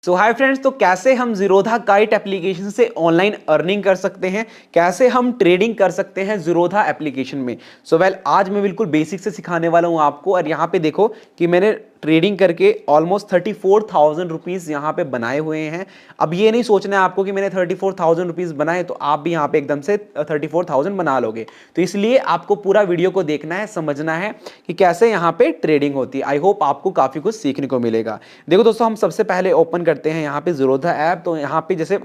सो hi friends, तो कैसे हम ज़ीरोधा काइट एप्लीकेशन से ऑनलाइन अर्निंग कर सकते हैं, कैसे हम ट्रेडिंग कर सकते हैं ज़ीरोधा एप्लीकेशन में। आज मैं बिल्कुल बेसिक से सिखाने वाला हूं आपको। और यहाँ पे देखो कि मैंने ट्रेडिंग करके ऑलमोस्ट 34,000 रुपीज़ यहाँ पे बनाए हुए हैं। अब ये नहीं सोचना है आपको कि मैंने 34,000 रुपीज़ बनाए तो आप भी यहाँ पे एकदम से 34,000 बना लोगे। तो इसलिए आपको पूरा वीडियो को देखना है, समझना है कि कैसे यहाँ पे ट्रेडिंग होती है। आई होप आपको काफ़ी कुछ सीखने को मिलेगा। देखो दोस्तों, हम सबसे पहले ओपन करते हैं यहाँ पे ज़ीरोधा ऐप। तो यहाँ पे जैसे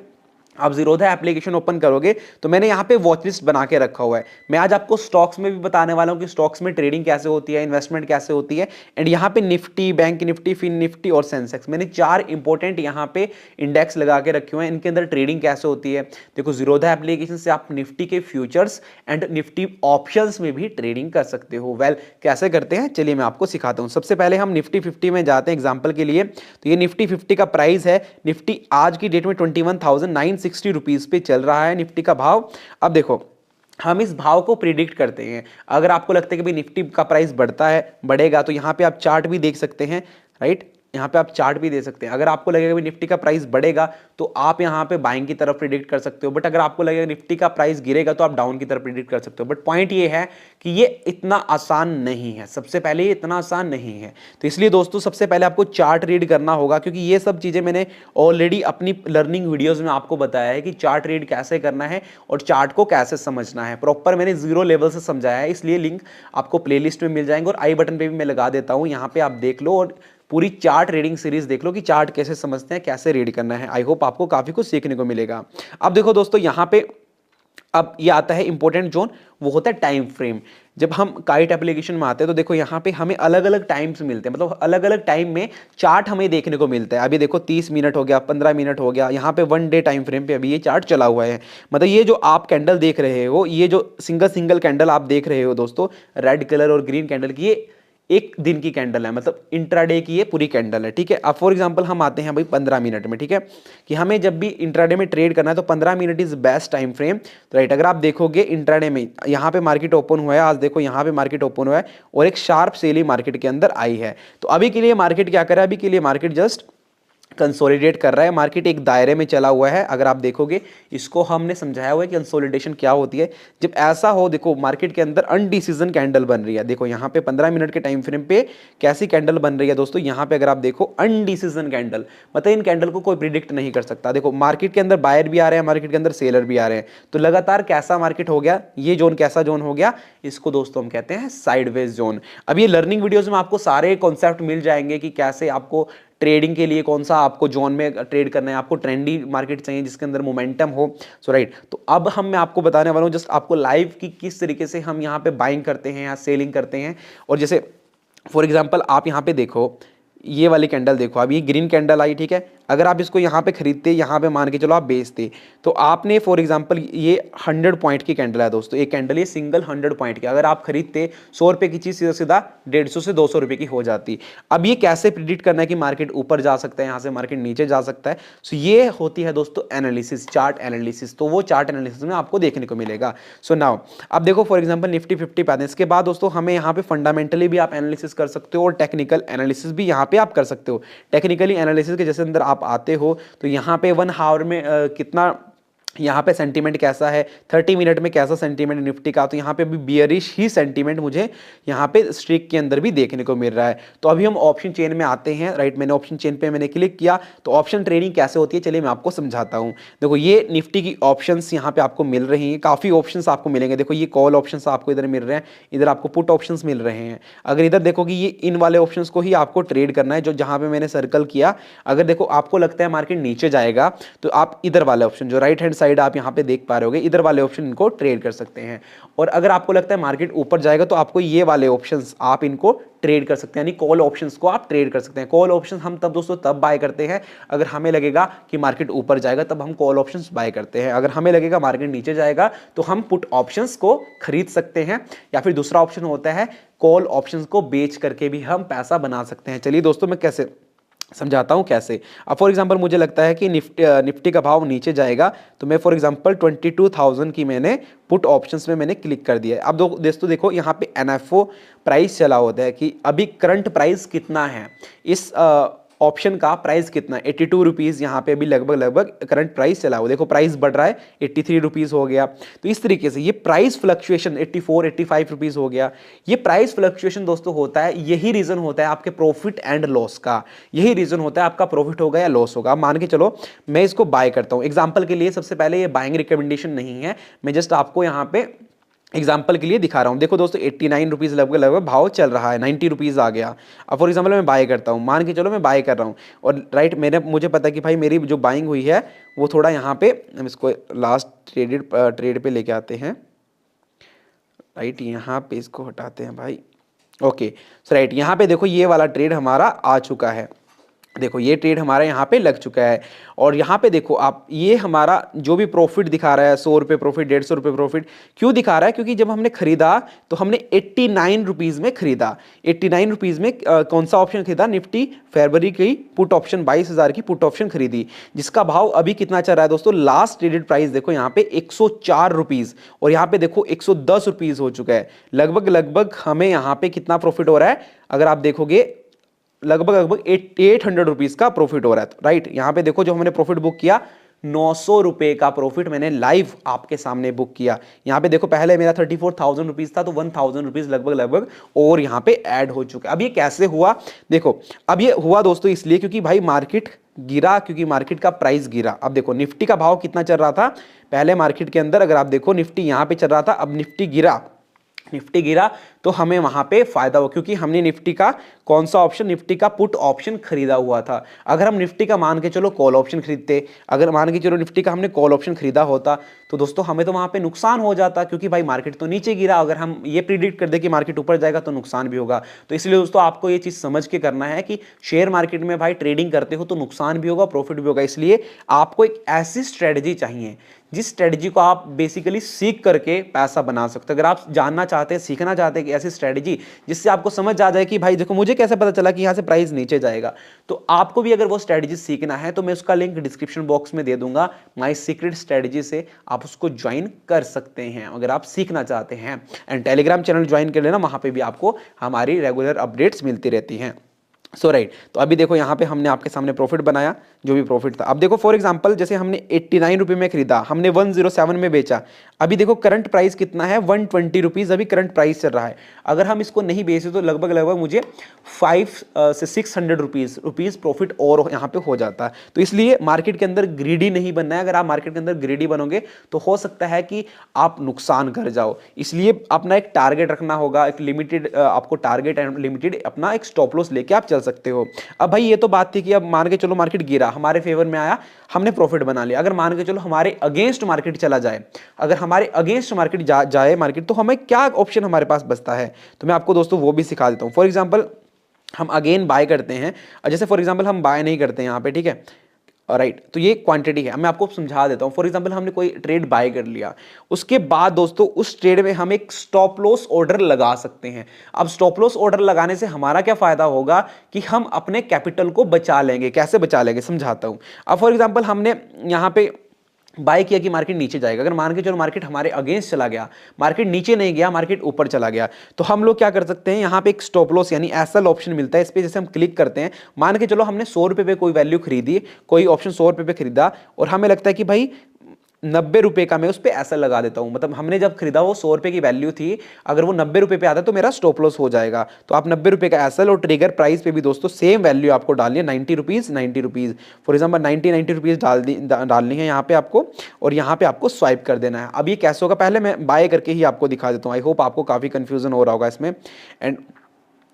आप ज़ीरोधा एप्लीकेशन ओपन करोगे तो मैंने यहाँ पे वॉच लिस्ट बना के रखा हुआ है। मैं आज आपको स्टॉक्स में भी बताने वाला हूँ कि स्टॉक्स में ट्रेडिंग कैसे होती है, इन्वेस्टमेंट कैसे होती है। एंड यहाँ पे निफ्टी, बैंक निफ्टी, फिन निफ्टी और सेंसेक्स, मैंने 4 इंपॉर्टेंट यहाँ पे इंडेक्स लगा के रखे हुए हैं। इनके अंदर ट्रेडिंग कैसे होती है। देखो, ज़ीरोधा एप्लीकेशन से आप निफ्टी के फ्यूचर्स एंड निफ्टी ऑप्शंस में भी ट्रेडिंग कर सकते हो। कैसे करते हैं चलिए मैं आपको सिखाता हूँ। सबसे पहले हम निफ्टी 50 में जाते हैं एग्जाम्पल के लिए। तो ये निफ्टी 50 का प्राइस है। निफ्टी आज की डेट में 21,960 रुपीज पे चल रहा है निफ्टी का भाव। अब देखो, हम इस भाव को प्रिडिक्ट करते हैं। अगर आपको लगता है कि भाई निफ्टी का प्राइस बढ़ता है, बढ़ेगा, तो यहाँ पे आप चार्ट भी देख सकते हैं, राइट। यहाँ पे आप चार्ट भी दे सकते हैं। अगर आपको लगेगा कि निफ्टी का प्राइस बढ़ेगा तो आप यहाँ पे बाइंग की तरफ प्रिडिक्ट कर सकते हो। बट अगर आपको लगेगा निफ्टी का प्राइस गिरेगा तो आप डाउन की तरफ प्रिडिक्ट कर सकते हो। बट पॉइंट ये है कि ये इतना आसान नहीं है। सबसे पहले ये इतना आसान नहीं है। तो इसलिए दोस्तों, सबसे पहले आपको चार्ट रीड करना होगा, क्योंकि ये सब चीज़ें मैंने ऑलरेडी अपनी लर्निंग वीडियोज़ में आपको बताया है कि चार्ट रीड कैसे करना है और चार्ट को कैसे समझना है। प्रॉपर मैंने 0 लेवल से समझाया है, इसलिए लिंक आपको प्लेलिस्ट में मिल जाएंगे और आई बटन पे भी मैं लगा देता हूँ। यहाँ पे आप देख लो और पूरी चार्ट रीडिंग सीरीज देख लो कि चार्ट कैसे समझते हैं, कैसे रीड करना है। आई होप आपको काफी कुछ सीखने को मिलेगा। अब देखो दोस्तों, यहाँ पे अब ये आता है इंपॉर्टेंट जोन, वो होता है टाइम फ्रेम। जब हम काइट एप्लीकेशन में आते हैं तो देखो यहाँ पे हमें अलग अलग टाइम्स मिलते हैं, मतलब अलग अलग टाइम में चार्ट हमें देखने को मिलता है। अभी देखो 30 मिनट हो गया, 15 मिनट हो गया, यहाँ पे 1 डे टाइम फ्रेम पे अभी ये चार्ट चला हुआ है। मतलब ये जो आप कैंडल देख रहे हो, ये जो सिंगल कैंडल आप देख रहे हो दोस्तों, रेड कलर और ग्रीन कैंडल की, ये एक दिन की कैंडल है, मतलब इंट्राडे की ये पूरी कैंडल है, ठीक है। अब फॉर एग्जांपल हम आते हैं भाई 15 मिनट में, ठीक है, कि हमें जब भी इंट्राडे में ट्रेड करना है तो 15 minute is best time frame, right. अगर आप देखोगे इंट्राडे में यहाँ पे मार्केट ओपन हुआ है, आज देखो यहाँ पे मार्केट ओपन हुआ है और एक शार्प सेल मार्केट के अंदर आई है। तो अभी के लिए मार्केट क्या कर रहा है, अभी के लिए मार्केट जस्ट कंसोलिडेट कर रहा है। मार्केट एक दायरे में चला हुआ है। अगर आप देखोगे, इसको हमने समझाया हुआ है कि कंसोलिडेशन क्या होती है। जब ऐसा हो, देखो मार्केट के अंदर अनडिसीजन कैंडल बन रही है। देखो यहाँ पे 15 मिनट के टाइम फ्रेम पे कैसी कैंडल बन रही है दोस्तों, यहाँ पे अगर आप देखो अनडिसीजन कैंडल, मतलब इन कैंडल को कोई प्रिडिक्ट नहीं कर सकता। देखो मार्केट के अंदर बायर भी आ रहे हैं, मार्केट के अंदर सेलर भी आ रहे हैं। तो लगातार कैसा मार्केट हो गया, ये जोन कैसा जोन हो गया, इसको दोस्तों हम कहते हैं साइडवेज जोन। अब ये लर्निंग वीडियोज में आपको सारे कॉन्सेप्ट मिल जाएंगे कि कैसे आपको ट्रेडिंग के लिए कौन सा आपको जोन में ट्रेड करना है। आपको ट्रेंडी मार्केट चाहिए जिसके अंदर मोमेंटम हो, सो राइट। तो अब मैं आपको बताने वाला हूँ जस्ट आपको लाइव की किस तरीके से हम यहाँ पे बाइंग करते हैं या सेलिंग करते हैं। और जैसे फॉर एग्जांपल आप यहाँ पे देखो, ये वाली कैंडल देखो, अब ये ग्रीन कैंडल आई, ठीक है। अगर आप इसको यहाँ पे खरीदते, यहाँ पे मान के चलो आप बेचते, तो आपने फॉर एग्जांपल ये 100 पॉइंट की कैंडल है दोस्तों, एक कैंडल ये सिंगल 100 पॉइंट की, अगर आप खरीदते 100 रुपये की चीज़ सीधा सीधा 150 से 200 रुपये की हो जाती। अब ये कैसे प्रिडिक्ट करना है कि मार्केट ऊपर जा सकता है, यहाँ से मार्केट नीचे जा सकता है। सो ये होती है दोस्तों एनालिसिस, चार्ट एनालिसिस। तो वो चार्ट एनालिसिस में आपको देखने को मिलेगा। सो नाउ अब देखो फॉर एग्जाम्पल निफ्टी 50 पे आते हैं। इसके बाद दोस्तों हमें यहाँ पे फंडामेंटली भी आप एनालिसिस कर सकते हो और टेक्निकल एनालिसिस भी यहाँ पे आप कर सकते हो। टेक्निकली एनालिसिस के जैसे अंदर आप आते हो तो यहाँ पे 1 आवर में कितना यहाँ पे सेंटीमेंट कैसा है, 30 मिनट में कैसा सेंटीमेंट निफ्टी का। तो यहाँ पे भी बियरिश ही सेंटीमेंट मुझे यहाँ पे स्ट्रिक के अंदर भी देखने को मिल रहा है। तो अभी हम ऑप्शन चेन में आते हैं, राइट। मैंने ऑप्शन चेन पे मैंने क्लिक किया। तो ऑप्शन ट्रेडिंग कैसे होती है चलिए मैं आपको समझाता हूँ। देखो ये निफ्टी की ऑप्शंस यहाँ पे आपको मिल रही हैं, काफ़ी ऑप्शंस आपको मिलेंगे। देखो ये कॉल ऑप्शंस आपको इधर मिल रहे हैं, इधर आपको पुट ऑप्शंस मिल रहे हैं। अगर इधर देखोगे ये इन वाले ऑप्शंस को ही आपको ट्रेड करना है, जो जहाँ पे मैंने सर्कल किया। अगर देखो आपको लगता है मार्केट नीचे जाएगा तो आप इधर वाले ऑप्शन जो राइट हैंड साइड आप यहाँ पे देख पा रहे होगे, इधर वाले ऑप्शन इनको ट्रेड कर सकते हैं। और अगर आपको लगता है मार्केट ऊपर जाएगा तो आपको ये वाले ऑप्शंस आप इनको ट्रेड कर सकते हैं, यानी कॉल ऑप्शंस को आप ट्रेड कर सकते हैं। कॉल ऑप्शंस हम तब दोस्तों तब बाय करते हैं अगर हमें लगेगा कि मार्केट ऊपर जाएगा, तब हम कॉल ऑप्शंस बाय करते हैं। अगर हमें लगेगा मार्केट नीचे जाएगा तो हम पुट ऑप्शंस को खरीद सकते हैं। या फिर दूसरा ऑप्शन होता है कॉल ऑप्शंस को बेच करके भी हम पैसा बना सकते हैं। चलिए दोस्तों मैं कैसे समझाता हूँ कैसे। अब फॉर एग्जांपल मुझे लगता है कि निफ्टी का भाव नीचे जाएगा, तो मैं फॉर एग्जांपल 22,000 की मैंने पुट ऑप्शंस में मैंने क्लिक कर दिया है। अब दोस्तों देखो यहाँ पे एनएफओ प्राइस चला होता है कि अभी करंट प्राइस कितना है इस ऑप्शन का प्राइस कितना, 82 रुपीज़ यहाँ पे अभी लगभग करंट प्राइस चला हुआ, देखो प्राइस बढ़ रहा है, 83 रुपीज़ हो गया। तो इस तरीके से ये प्राइस फ्लक्चुएशन 84 85 रुपीज़ हो गया। ये प्राइस फ्लक्चुएशन दोस्तों होता है, यही रीज़न होता है आपके प्रॉफिट एंड लॉस का, यही रीज़न होता है आपका प्रॉफिट होगा या लॉस होगा। मान के चलो मैं इसको बाय करता हूँ एग्जाम्पल के लिए, सबसे पहले ये बाइंग रिकमेंडेशन नहीं है, मैं जस्ट आपको यहाँ पे एग्जाम्पल के लिए दिखा रहा हूँ। देखो दोस्तों 89 रुपीज़ लगभग भाव चल रहा है, 90 रुपीज़ आ गया। अब फॉर एग्जाम्पल मैं बाय करता हूँ, मान के चलो मैं बाय कर रहा हूँ और राइट मुझे पता है कि भाई मेरी जो बाइंग हुई है वो थोड़ा यहाँ पे, हम इसको लास्ट ट्रेड पे लेके आते हैं, राइट यहाँ पे इसको हटाते हैं भाई। ओके सो राइट यहाँ पे देखो ये वाला ट्रेड हमारा आ चुका है, देखो ये ट्रेड हमारा यहाँ पे लग चुका है। और यहाँ पे देखो आप, ये हमारा जो भी प्रॉफिट दिखा रहा है 100 रुपये प्रॉफिट, 150 रुपये प्रॉफिट, क्यों दिखा रहा है? क्योंकि जब हमने खरीदा तो हमने 89 रुपीज़ में खरीदा। 89 रुपीज़ में कौन सा ऑप्शन खरीदा? निफ्टी फरवरी की पुट ऑप्शन, 22,000 की पुट ऑप्शन खरीदी, जिसका भाव अभी कितना चल रहा है दोस्तों? लास्ट ट्रेडेड प्राइस देखो यहाँ पे 104 रुपीज़ और यहाँ पे देखो 110 रुपीज़ हो चुका है। लगभग हमें यहाँ पे कितना प्रॉफिट हो रहा है? अगर आप देखोगे लगभग 800 रुपीज़ का प्रॉफिट हो रहा है, राइट। यहाँ पे देखो जो हमने प्रॉफिट बुक किया 900 रुपये का प्रॉफिट मैंने लाइव आपके सामने बुक किया। यहाँ पे देखो पहले मेरा 34,000 रुपीज़ था, तो 1,000 रुपीज़ लगभग और यहाँ पे ऐड हो चुका है। अब ये कैसे हुआ? देखो अब ये हुआ दोस्तों इसलिए क्योंकि भाई मार्केट गिरा, क्योंकि मार्केट का प्राइस गिरा। अब देखो निफ्टी का भाव कितना चल रहा था पहले मार्केट के अंदर, अगर आप देखो निफ्टी यहाँ पे चल रहा था, अब निफ्टी गिरा तो हमें वहां पे फायदा हो, क्योंकि हमने निफ्टी का कौन सा ऑप्शन? निफ्टी का पुट ऑप्शन खरीदा हुआ था। अगर हम निफ्टी का मान के चलो कॉल ऑप्शन खरीदते, अगर मान के चलो निफ्टी का हमने कॉल ऑप्शन खरीदा होता तो दोस्तों हमें तो वहां पे नुकसान हो जाता, क्योंकि भाई मार्केट तो नीचे गिरा। अगर हम ये प्रिडिक्ट कर दे कि मार्केट ऊपर जाएगा तो नुकसान भी होगा। तो इसलिए दोस्तों आपको ये चीज समझ के करना है कि शेयर मार्केट में भाई ट्रेडिंग करते हो तो नुकसान भी होगा, प्रॉफिट भी होगा। इसलिए आपको एक ऐसी स्ट्रेटजी चाहिए जिस स्ट्रेटजी को आप बेसिकली सीख करके पैसा बना सकते हो। अगर आप जानना चाहते हैं, सीखना चाहते हैं कि ऐसी स्ट्रेटजी जिससे आपको समझ आ जाए कि भाई देखो मुझे कैसे पता चला कि यहाँ से प्राइस नीचे जाएगा, तो आपको भी अगर वो स्ट्रेटजी सीखना है तो मैं उसका लिंक डिस्क्रिप्शन बॉक्स में दे दूंगा। माय सीक्रेट स्ट्रेटजी से आप उसको ज्वाइन कर सकते हैं अगर आप सीखना चाहते हैं। एंड टेलीग्राम चैनल ज्वाइन कर लेना, वहां पर भी आपको हमारी रेगुलर अपडेट्स मिलती रहती हैं। सो राइट, तो अभी देखो यहाँ पे हमने आपके सामने प्रॉफिट बनाया, जो भी प्रॉफिट था। अब देखो फॉर एग्जांपल जैसे हमने 89 रुपये में खरीदा, हमने 107 में बेचा। अभी देखो करंट प्राइस कितना है? 120 रुपीज़ अभी करंट प्राइस चल रहा है। अगर हम इसको नहीं बेचे तो लगभग मुझे 5 से 600 रुपीज़ प्रॉफिट और यहाँ पे हो जाता है। तो इसलिए मार्केट के अंदर ग्रीडी नहीं बनना है। अगर आप मार्केट के अंदर ग्रीडी बनोगे तो हो सकता है कि आप नुकसान कर जाओ। इसलिए अपना एक टारगेट रखना होगा, एक लिमिटेड आपको टारगेट एंड लिमिटेड अपना एक स्टॉप लॉस लेके आप चल सकते हो। अब भाई ये तो बात थी कि अब मान के चलो मार्केट गिरा, हमारे फेवर में आया, हमने प्रॉफिट बना लिया। अगर मान के चलो हमारे अगेंस्ट मार्केट चला जाए, अगर हमारे अगेंस्ट मार्केट जाए मार्केट, तो हमें क्या ऑप्शन हमारे पास बचता है? तो मैं आपको दोस्तों वो भी सिखा देता हूं। फॉर एग्जांपल हम अगेन बाय करते हैं, जैसे फॉर एग्जांपल हम बाय नहीं करते यहाँ पे, ठीक है, राइट। तो ये क्वांटिटी है, मैं आपको समझा देता हूं। फॉर एग्जांपल हमने कोई ट्रेड बाय कर लिया, उसके बाद दोस्तों उस ट्रेड में हम एक स्टॉप लॉस ऑर्डर लगा सकते हैं। अब स्टॉप लॉस ऑर्डर लगाने से हमारा क्या फायदा होगा कि हम अपने कैपिटल को बचा लेंगे। कैसे बचा लेंगे समझाता हूं। अब फॉर एग्जांपल हमने यहां पे बाय किया कि मार्केट नीचे जाएगा, अगर मान के चलो मार्केट हमारे अगेंस्ट चला गया, मार्केट नीचे नहीं गया, मार्केट ऊपर चला गया, तो हम लोग क्या कर सकते हैं? यहाँ पे एक स्टॉप लॉस यानी एसएल ऑप्शन मिलता है, इस पे जैसे हम क्लिक करते हैं, मान के चलो हमने 100 रुपये पे कोई वैल्यू खरीदी, कोई ऑप्शन 100 रुपये पे खरीदा और हमें लगता है कि भाई 90 रुपये का मैं उस पर ऐसा लगा देता हूं। मतलब हमने जब खरीदा वो 100 रुपये की वैल्यू थी, अगर वो 90 रुपये पे आता तो मेरा स्टॉप लॉस हो जाएगा। तो आप 90 रुपये का एसएल और ट्रिगर प्राइस पे भी दोस्तों सेम वैल्यू आपको डालनी है, 90 रुपीज़। फॉर एग्जाम्पल 90 रुपीज़ डालनी है यहाँ पे आपको, और यहाँ पे आपको स्वाइप कर देना है। अब ये कैसे होगा, पहले मैं बाय करके ही आपको दिखा देता हूँ। आई होप आपको काफ़ी कन्फ्यूजन हो रहा होगा इसमें। एंड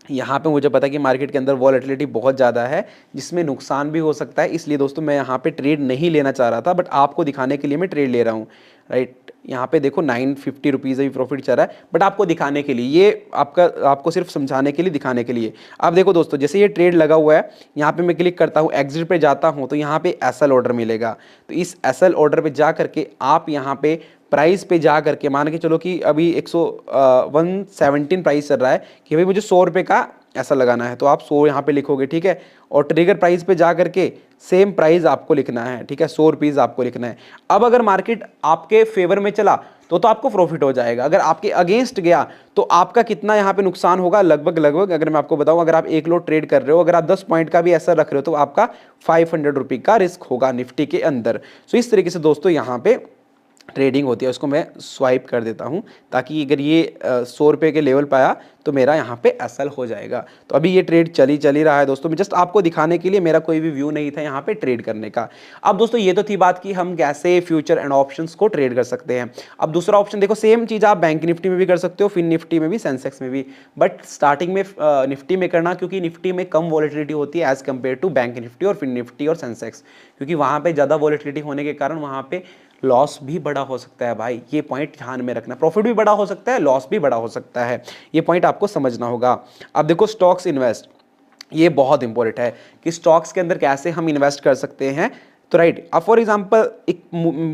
यहाँ पे मुझे पता है कि मार्केट के अंदर वॉलेटिलिटी बहुत ज़्यादा है, जिसमें नुकसान भी हो सकता है। इसलिए दोस्तों मैं यहाँ पे ट्रेड नहीं लेना चाह रहा था, बट आपको दिखाने के लिए मैं ट्रेड ले रहा हूँ, राइट। यहाँ पे देखो 950 रुपीज़ अभी प्रॉफिट चल रहा है, बट आपको दिखाने के लिए, ये आपको सिर्फ समझाने के लिए, दिखाने के लिए। अब देखो दोस्तों जैसे ये ट्रेड लगा हुआ है, यहाँ पे मैं क्लिक करता हूँ, एग्जिट पे जाता हूँ, तो यहाँ पे एसएल ऑर्डर मिलेगा। तो इस एसएल ऑर्डर पे जा करके आप यहाँ पे प्राइस पे जा करके, मान के चलो कि अभी 117 प्राइस चल रहा है, कि भाई मुझे 100 रुपये का ऐसा लगाना है, तो आप 100 यहाँ पे लिखोगे, ठीक है। और ट्रिगर प्राइस पे जा करके सेम प्राइस आपको लिखना है, ठीक है, 100 रुपीज़ आपको लिखना है। अब अगर मार्केट आपके फेवर में चला तो आपको प्रॉफिट हो जाएगा, अगर आपके अगेंस्ट गया तो आपका कितना यहाँ पे नुकसान होगा, लगभग अगर मैं आपको बताऊं, अगर आप 1 लोट ट्रेड कर रहे हो, अगर आप 10 पॉइंट का भी ऐसा रख रहे हो तो आपका 500 रुपये का रिस्क होगा निफ्टी के अंदर। सो इस तरीके से दोस्तों यहाँ पे ट्रेडिंग होती है। उसको मैं स्वाइप कर देता हूँ ताकि अगर ये 100 रुपये के लेवल पे आया तो मेरा यहाँ पे एसएल हो जाएगा। तो अभी ये ट्रेड चल ही रहा है दोस्तों, मैं जस्ट आपको दिखाने के लिए, मेरा कोई भी व्यू नहीं था यहाँ पे ट्रेड करने का। अब दोस्तों ये तो थी बात कि हम कैसे फ्यूचर एंड ऑप्शंस को ट्रेड कर सकते हैं। अब दूसरा ऑप्शन देखो, सेम चीज़ आप बैंक निफ्टी में भी कर सकते हो, फिन निफ्टी में भी, सेंसेक्स में भी, बट स्टार्टिंग में निफ्टी में करना, क्योंकि निफ्टी में कम वॉलेटिलिटी होती है as compare to bank Nifty और फिन निफ्टी और सेंसेक्स, क्योंकि वहाँ पर ज़्यादा वॉलेटिलिटी होने के कारण वहाँ पे लॉस भी बड़ा हो सकता है भाई, ये पॉइंट ध्यान में रखना। प्रॉफिट भी बड़ा हो सकता है, लॉस भी बड़ा हो सकता है, ये पॉइंट आपको समझना होगा। अब देखो स्टॉक्स इन्वेस्ट, ये बहुत इंपॉर्टेंट है कि स्टॉक्स के अंदर कैसे हम इन्वेस्ट कर सकते हैं। तो राइट, अब फॉर एग्जांपल एक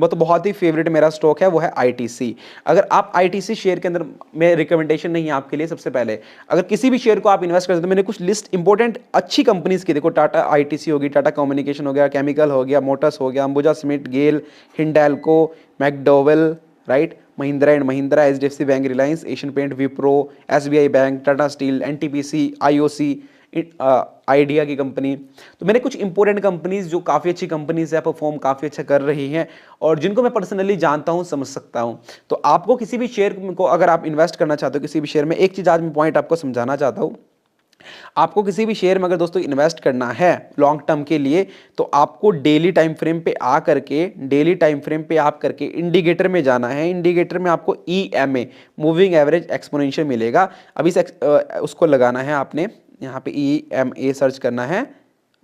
तो बहुत ही फेवरेट मेरा स्टॉक है, वो है आईटीसी। अगर आप आईटीसी शेयर के अंदर, मैं रिकमेंडेशन नहीं है आपके लिए, सबसे पहले अगर किसी भी शेयर को आप इन्वेस्ट करते हैं, मैंने कुछ लिस्ट इंपॉर्टेंट अच्छी कंपनीज की, देखो टाटा आईटीसी होगी, टाटा कम्युनिकेशन हो गया, केमिकल हो गया, मोटर्स हो गया, Ambuja cement, GAIL, Hindalco, McDowell, right, Mahindra and Mahindra, HDFC bank, Reliance, Asian paint, Wipro, SBI bank, Tata steel, NTPC, IOC, Idea की कंपनी। तो मैंने कुछ इंपॉर्टेंट कंपनीज जो काफ़ी अच्छी कंपनीज है, परफॉर्म काफ़ी अच्छा कर रही हैं और जिनको मैं पर्सनली जानता हूं, समझ सकता हूं। तो आपको किसी भी शेयर को अगर आप इन्वेस्ट करना चाहते हो किसी भी शेयर में, एक चीज़ आज मैं पॉइंट आपको समझाना चाहता हूं, आपको किसी भी शेयर में अगर दोस्तों इन्वेस्ट करना है लॉन्ग टर्म के लिए, तो आपको डेली टाइम फ्रेम पे आ करके इंडिकेटर में जाना है। इंडिकेटर में आपको EMA, मूविंग एवरेज एक्सपोनेंशियल मिलेगा। अभी उसको लगाना है आपने, यहाँ पे EMA सर्च करना है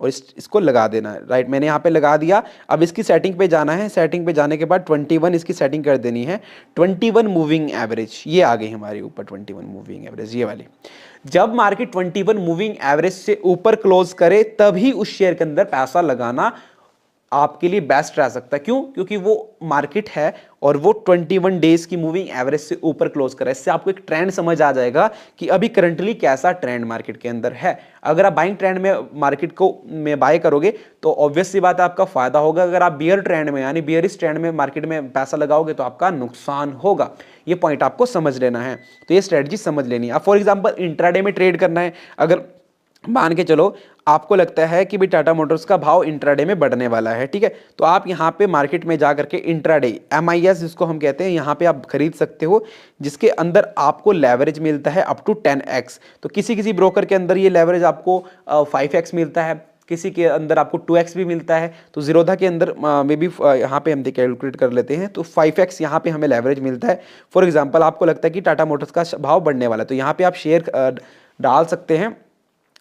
और इसको लगा देना है, राइट। मैंने यहाँ पे लगा दिया। अब इसकी सेटिंग पे जाना है, सेटिंग पे जाने के बाद 21 इसकी सेटिंग कर देनी है, 21 मूविंग एवरेज, ये आ गई हमारे ऊपर 21 मूविंग एवरेज, ये वाली। जब मार्केट 21 मूविंग एवरेज से ऊपर क्लोज करे तभी उस शेयर के अंदर पैसा लगाना आपके लिए बेस्ट रह सकता है। क्यों? क्योंकि वो मार्केट है और वो 21 डेज की मूविंग एवरेज से ऊपर क्लोज कर रहा है। इससे आपको एक ट्रेंड समझ आ जाएगा कि अभी करंटली कैसा ट्रेंड मार्केट के अंदर है। अगर आप बाइंग ट्रेंड में मार्केट को में बाय करोगे तो ऑब्वियस सी बात है आपका फायदा होगा। अगर आप बियर ट्रेंड में यानी बियरिश ट्रेंड में मार्केट में पैसा लगाओगे तो आपका नुकसान होगा। ये पॉइंट आपको समझ लेना है, तो ये स्ट्रेटजी समझ लेनी है। अब फॉर एग्जाम्पल इंट्राडे में ट्रेड करना है, अगर मान के चलो आपको लगता है कि भाई टाटा मोटर्स का भाव इंट्राडे में बढ़ने वाला है, ठीक है, तो आप यहाँ पे मार्केट में जा करके इंट्राडे MIS जिसको हम कहते हैं, यहाँ पे आप खरीद सकते हो, जिसके अंदर आपको लेवरेज मिलता है अप टू 10x। तो किसी ब्रोकर के अंदर ये लेवरेज आपको 5x मिलता है, किसी के अंदर आपको 2x भी मिलता है। तो जीरोधा के अंदर मे बी यहाँ पे हम कैलकुलेट कर लेते हैं, तो 5x यहाँ पे हमें लेवरेज मिलता है। फॉर एग्जाम्पल आपको लगता है कि टाटा मोटर्स का भाव बढ़ने वाला है, तो यहाँ पे आप शेयर डाल सकते हैं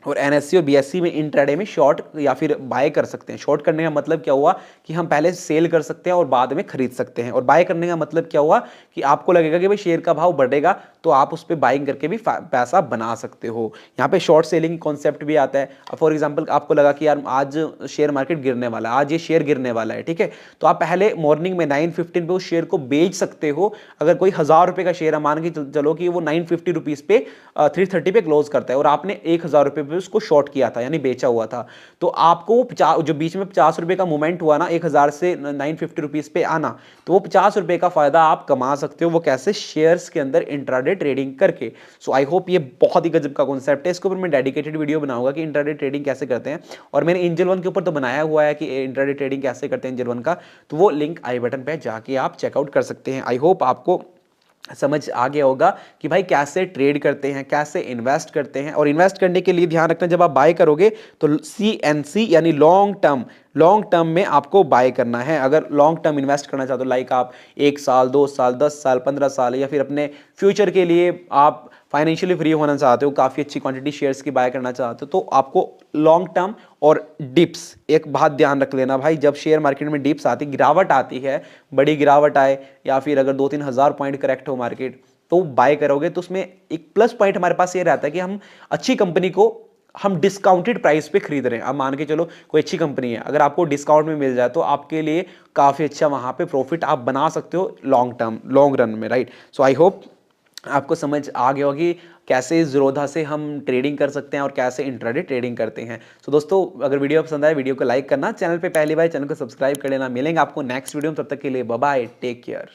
और NSE और BSE में इंट्राडे में शॉर्ट या फिर बाय कर सकते हैं। शॉर्ट करने का मतलब क्या हुआ कि हम पहले सेल कर सकते हैं और बाद में खरीद सकते हैं, और बाय करने का मतलब क्या हुआ कि आपको लगेगा कि भाई शेयर का भाव बढ़ेगा तो आप उस पर बाइंग करके भी पैसा बना सकते हो। यहाँ पे शॉर्ट सेलिंग की कॉन्सेप्ट भी आता है। फॉर एग्जाम्पल आपको लगा कि यार आज शेयर मार्केट गिरने वाला है, आज ये शेयर गिरने वाला है, ठीक है, तो आप पहले मॉर्निंग में 9:15 पे उस शेयर को बेच सकते हो। अगर कोई 1000 रुपये का शेयर है, मान के चलो कि वो 950 रुपीज़ पे 330 पे क्लोज करता है और आपने 1000 रुपये पे उसको शॉर्ट किया था यानी बेचा हुआ था, तो आपको जो बीच में 50 रुपये का मूवमेंट हुआ ना 1000 से 950 रुपीज़ पे आना, तो वो 50 रुपये का फायदा आप कमा सकते हो। वो कैसे? शेयर्स के अंदर इंट्राडे ट्रेडिंग करके। सो आई होप ये बहुत ही गजब का कॉन्सेप्ट है। इसके ऊपर मैं डेडिकेटेड वीडियो बनाऊंगा कि इंट्राडे ट्रेडिंग कैसे करते हैं, और मैंने एंजल वन के ऊपर तो बनाया हुआ है कि इंट्राडे ट्रेडिंग कैसे करते हैं एंजल वन का, तो वो लिंक आई बटन पे जाके आप चेकआउट कर सकते हैं। आई होप आपको समझ आ गया होगा कि भाई कैसे ट्रेड करते हैं, कैसे इन्वेस्ट करते हैं। और इन्वेस्ट करने के लिए ध्यान रखना, जब आप बाय करोगे तो CNC यानी लॉन्ग टर्म में आपको बाय करना है। अगर लॉन्ग टर्म इन्वेस्ट करना चाहते हो, लाइक आप 1 साल 2 साल 10 साल 15 साल या फिर अपने फ्यूचर के लिए आप फाइनेंशियली फ्री होना चाहते हो, काफ़ी अच्छी क्वांटिटी शेयर्स की बाय करना चाहते हो, तो आपको लॉन्ग टर्म और डिप्स, एक बात ध्यान रख लेना भाई, जब शेयर मार्केट में डिप्स आती, गिरावट आती है, बड़ी गिरावट आए या फिर अगर 2-3 हज़ार पॉइंट करेक्ट हो मार्केट, तो बाय करोगे तो उसमें एक प्लस पॉइंट हमारे पास ये रहता है कि हम अच्छी कंपनी को हम डिस्काउंटेड प्राइस पे खरीद रहे हैं। अब मान के चलो कोई अच्छी कंपनी है, अगर आपको डिस्काउंट में मिल जाए तो आपके लिए काफ़ी अच्छा वहाँ पे प्रॉफिट आप बना सकते हो लॉन्ग रन में, राइट। सो आई होप आपको समझ आ गया होगा कि कैसे ज़ीरोधा से हम ट्रेडिंग कर सकते हैं और कैसे इंट्राडे ट्रेडिंग करते हैं। तो दोस्तों अगर वीडियो पसंद आए वीडियो को लाइक करना, चैनल पे पहली बार चैनल को सब्सक्राइब कर लेना। मिलेंगे आपको नेक्स्ट वीडियो में, तब तक के लिए बाय बाय, टेक केयर।